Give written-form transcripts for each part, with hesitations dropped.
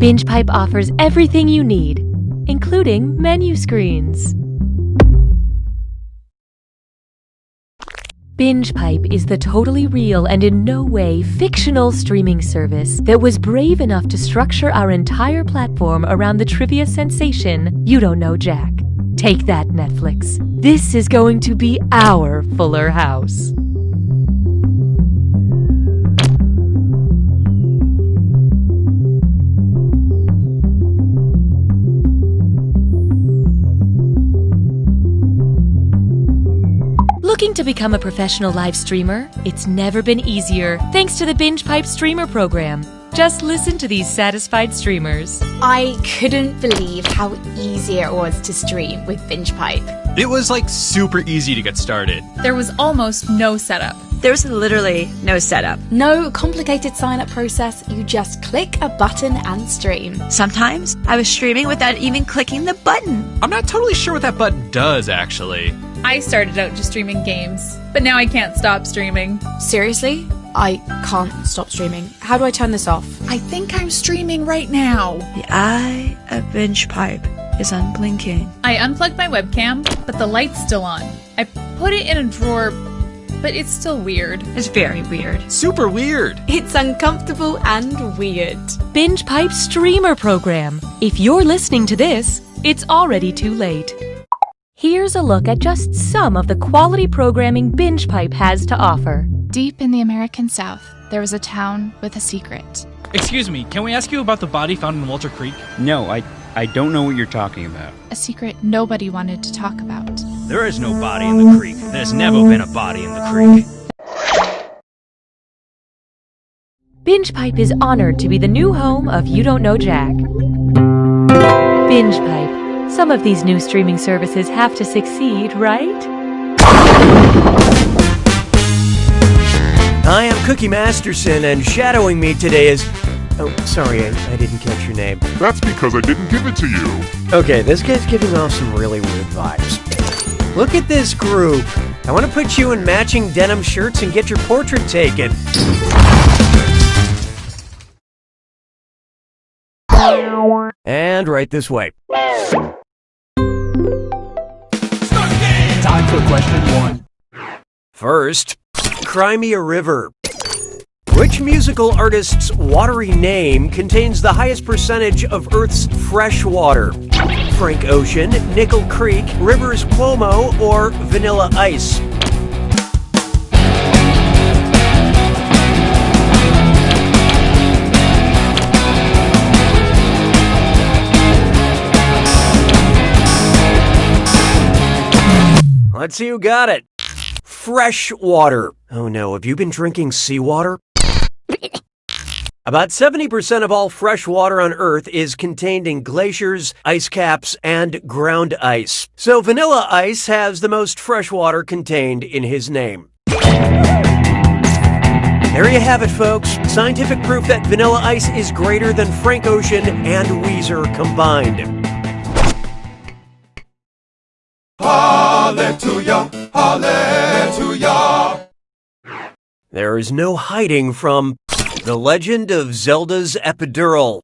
BingePipe offers everything you need, including menu screens. BingePipe is the totally real and in no way fictional streaming service that was brave enough to structure our entire platform around the trivia sensation You Don't Know Jack. Take that, Netflix. This is going to be our Fuller House. Looking to become a professional live streamer? It's never been easier thanks to the BingePipe streamer program. Just listen to these satisfied streamers. I couldn't believe how easy it was to stream with BingePipe. It was like super easy to get started. There was almost no setup. There was literally no setup. No complicated sign-up process, you just click a button and stream. Sometimes I was streaming without even clicking the button. I'm not totally sure what that button does, actually. I started out just streaming games, but now I can't stop streaming. Seriously? I can't stop streaming. How do I turn this off? I think I'm streaming right now. The eye of BingePipe is unblinking. I unplugged my webcam, but the light's still on. I put it in a drawer, but it's still weird. It's very weird. Super weird. It's uncomfortable and weird. BingePipe streamer program. If you're listening to this, it's already too late. Here's a look at just some of the quality programming BingePipe has to offer. Deep in the American South, there was a town with a secret. Excuse me, can we ask you about the body found in Walter Creek? No, I don't know what you're talking about. A secret nobody wanted to talk about. There is no body in the creek. There's never been a body in the creek. BingePipe is honored to be the new home of You Don't Know Jack. BingePipe. Some of these new streaming services have to succeed, right? Hi, I'm Cookie Masterson, and shadowing me today is... Oh, sorry, I didn't catch your name. That's because I didn't give it to you. Okay, this guy's giving off some really weird vibes. Look at this group. I want to put you in matching denim shirts and get your portrait taken. And right this way. Time for question 1. First, Cry Me a River. Which musical artist's watery name contains the highest percentage of Earth's fresh water? Frank Ocean, Nickel Creek, Rivers Cuomo, or Vanilla Ice? Let's see who got it. Fresh water. Oh no, have you been drinking seawater? About 70% of all fresh water on Earth is contained in glaciers, ice caps, and ground ice. So Vanilla Ice has the most fresh water contained in his name. There you have it, folks. Scientific proof that Vanilla Ice is greater than Frank Ocean and Weezer combined. Hallelujah, hallelujah. There is no hiding from The Legend of Zelda's Epidural.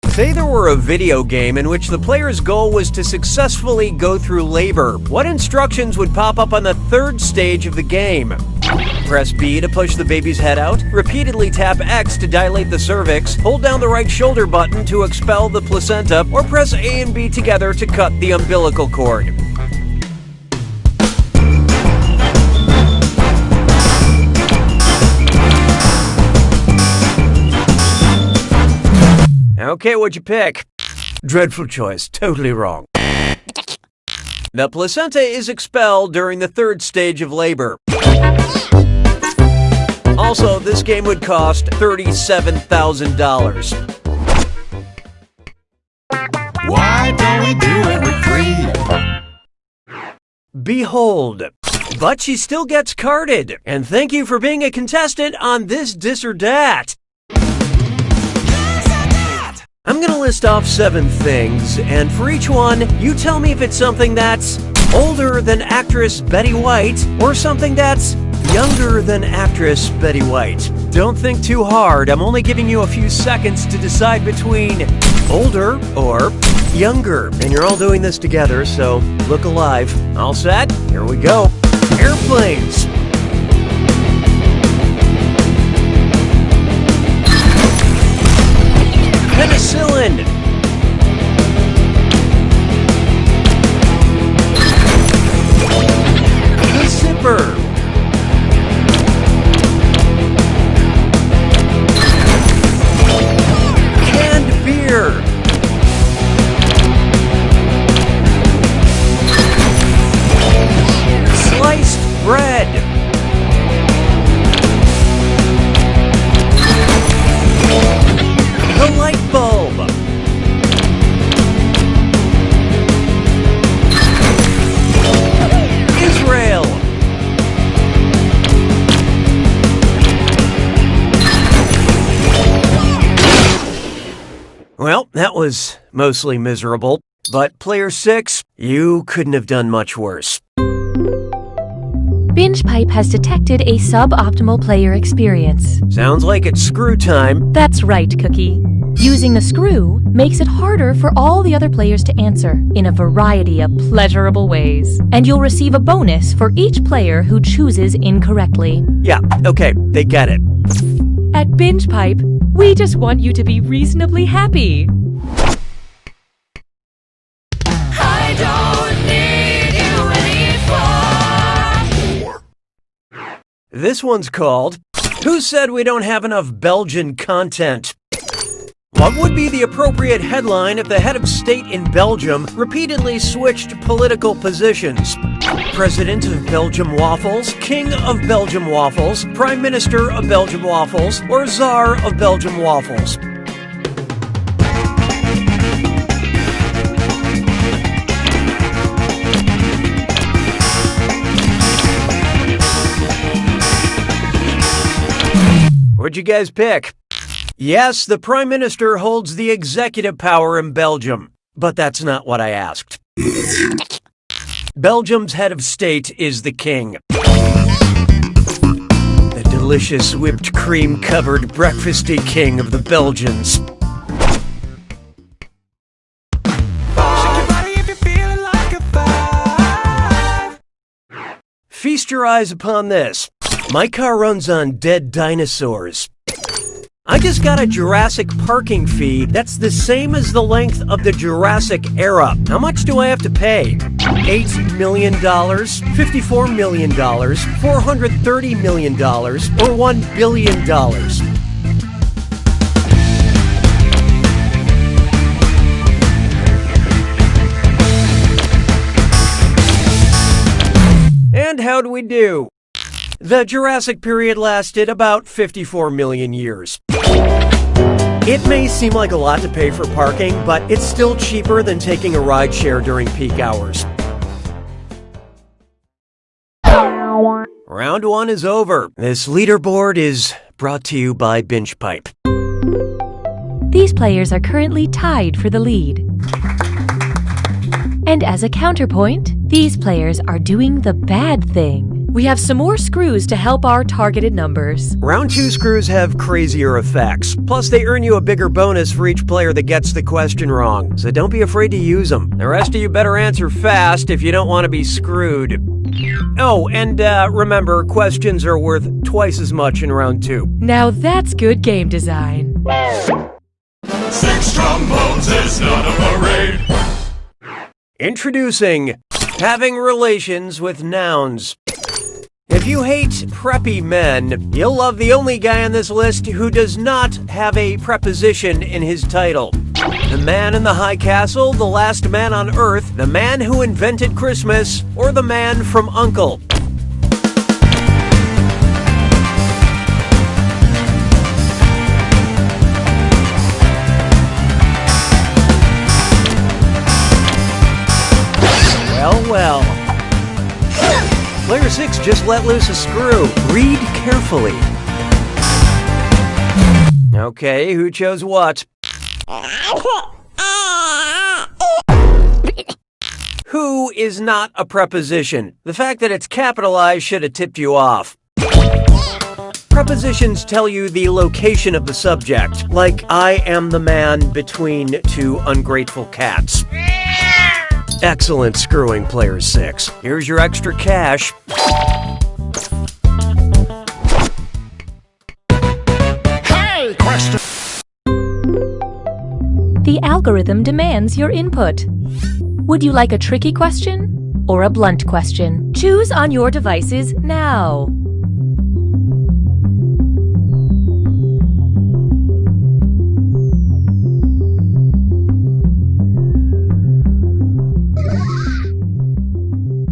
Say there were a video game in which the player's goal was to successfully go through labor. What instructions would pop up on the third stage of the game? Press B to push the baby's head out, repeatedly tap X to dilate the cervix, hold down the right shoulder button to expel the placenta, or press A and B together to cut the umbilical cord. Okay, what'd you pick? Dreadful choice, totally wrong. The placenta is expelled during the third stage of labor. Also, this game would cost $37,000. Why don't we do it with 3? Behold. But she still gets carded. And thank you for being a contestant on This or Dat. I'm gonna list off 7 things, and for each one, you tell me if it's something that's older than actress Betty White or something that's younger than actress Betty White. don't think too hard. I'm only giving you a few seconds to decide between older or younger. And you're all doing this together, so look alive. All set? Here we go. Airplanes. Penicillin. The zipper. Canned beer. Sliced bread. The light bulb. Israel. Well, that was mostly miserable, but player 6, you couldn't have done much worse. Binge Pipe has detected a suboptimal player experience. Sounds like it's screw time. That's right, Cookie. Using the screw makes it harder for all the other players to answer in a variety of pleasurable ways. And you'll receive a bonus for each player who chooses incorrectly. Yeah, okay, they get it. At Binge Pipe, we just want you to be reasonably happy. I don't need you anymore. This one's called, Who Said We Don't Have Enough Belgian Content? What would be the appropriate headline if the head of state in Belgium repeatedly switched political positions? President of Belgium Waffles, King of Belgium Waffles, Prime Minister of Belgium Waffles, or Tsar of Belgium Waffles? What'd you guys pick? Yes, the Prime Minister holds the executive power in Belgium, but that's not what I asked. Belgium's head of state is the king. The delicious whipped cream-covered breakfasty king of the Belgians. Feast your eyes upon this. My car runs on dead dinosaurs. I just got a Jurassic parking fee that's the same as the length of the Jurassic era. How much do I have to pay? $8 million, $54 million, $430 million, or $1 billion? And how do we do? The Jurassic period lasted about 54 million years. It may seem like a lot to pay for parking, but it's still cheaper than taking a ride share during peak hours. Round 1 is over. This leaderboard is brought to you by Binge Pipe. These players are currently tied for the lead. And as a counterpoint, these players are doing the bad thing. We have some more screws to help our targeted numbers. Round 2 screws have crazier effects. Plus, they earn you a bigger bonus for each player that gets the question wrong. So don't be afraid to use them. The rest of you better answer fast if you don't want to be screwed. Oh, and remember, questions are worth twice as much in round 2. Now that's good game design. 6 trombones is not a parade. Introducing having relations with nouns. If you hate preppy men, you'll love the only guy on this list who does not have a preposition in his title. The man in the high castle, the last man on earth, the man who invented Christmas, or the man from U.N.C.L.E. Well. Player 6 just let loose a screw. Read carefully. Okay, who chose what? Who is not a preposition? The fact that it's capitalized should have tipped you off. Prepositions tell you the location of the subject, like I am the man between two ungrateful cats. Excellent screwing, player 6. Here's your extra cash. Hey, question. The algorithm demands your input. Would you like a tricky question or a blunt question? Choose on your devices now.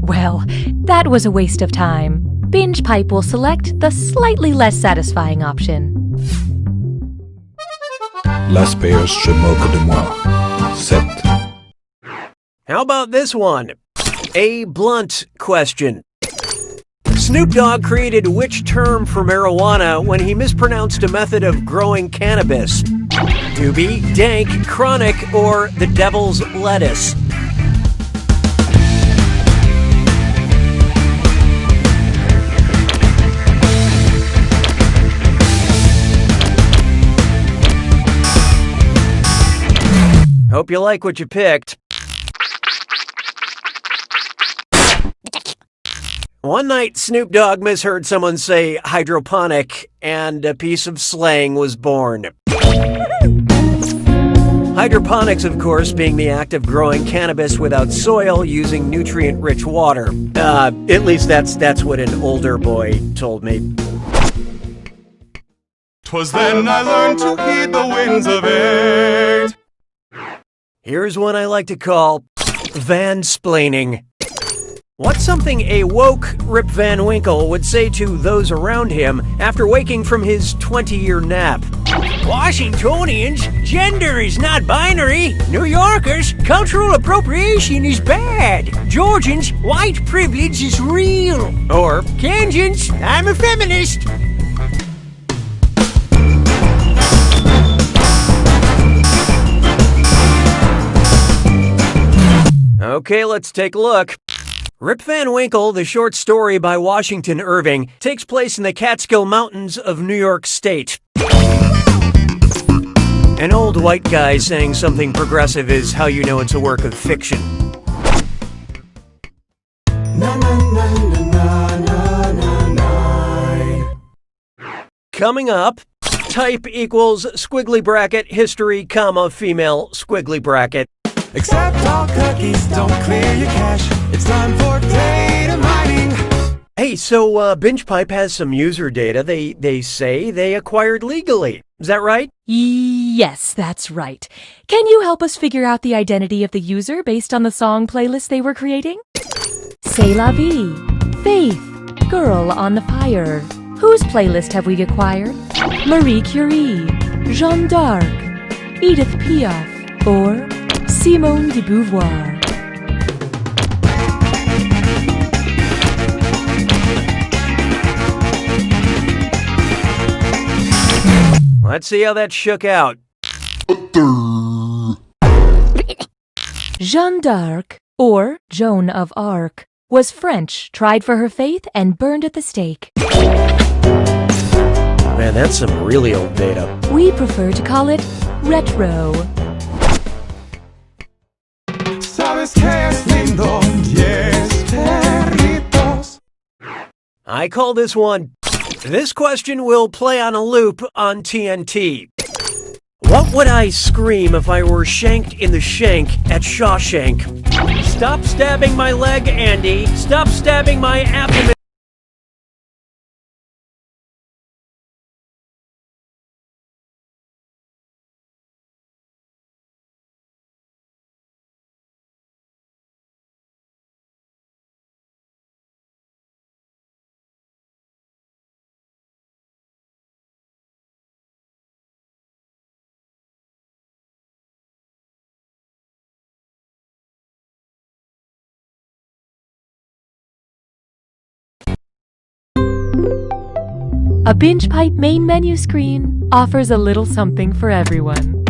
Well, that was a waste of time. Binge Pipe will select the slightly less satisfying option. Las payas se moquent de moi. 7. How about this one? A blunt question. Snoop Dogg created which term for marijuana when he mispronounced a method of growing cannabis? Doobie, dank, chronic, or the devil's lettuce? Hope you like what you picked. One night, Snoop Dogg misheard someone say hydroponic, and a piece of slang was born. Hydroponics, of course, being the act of growing cannabis without soil using nutrient-rich water. At least that's what an older boy told me. 'Twas then I learned to heed the winds of age. Here's one I like to call vansplaining. What's something a woke Rip Van Winkle would say to those around him after waking from his 20-year nap? Washingtonians, gender is not binary. New Yorkers, cultural appropriation is bad. Georgians, white privilege is real. Or, Kansans, I'm a feminist. Okay, let's take a look. Rip Van Winkle, the short story by Washington Irving, takes place in the Catskill Mountains of New York State. An old white guy saying something progressive is how you know it's a work of fiction. Coming up, type equals squiggly bracket history, comma, female squiggly bracket. Accept all cookies, don't clear your cache. It's time for data mining. Hey, so Binge Pipe has some user data they say they acquired legally. Is that right? Yes, that's right. Can you help us figure out the identity of the user based on the song playlist they were creating? C'est la vie, Faith, Girl on the Fire. Whose playlist have we acquired? Marie Curie, Jeanne d'Arc, Edith Piaf, or Simone de Beauvoir. Let's see how that shook out. Jeanne d'Arc, or Joan of Arc, was French, tried for her faith, and burned at the stake. Man, that's some really old data. We prefer to call it retro. I call this one. This question will play on a loop on TNT. What would I scream if I were shanked in the shank at Shawshank? Stop stabbing my leg, Andy. Stop stabbing my abdomen. A Binge Pipe main menu screen offers a little something for everyone.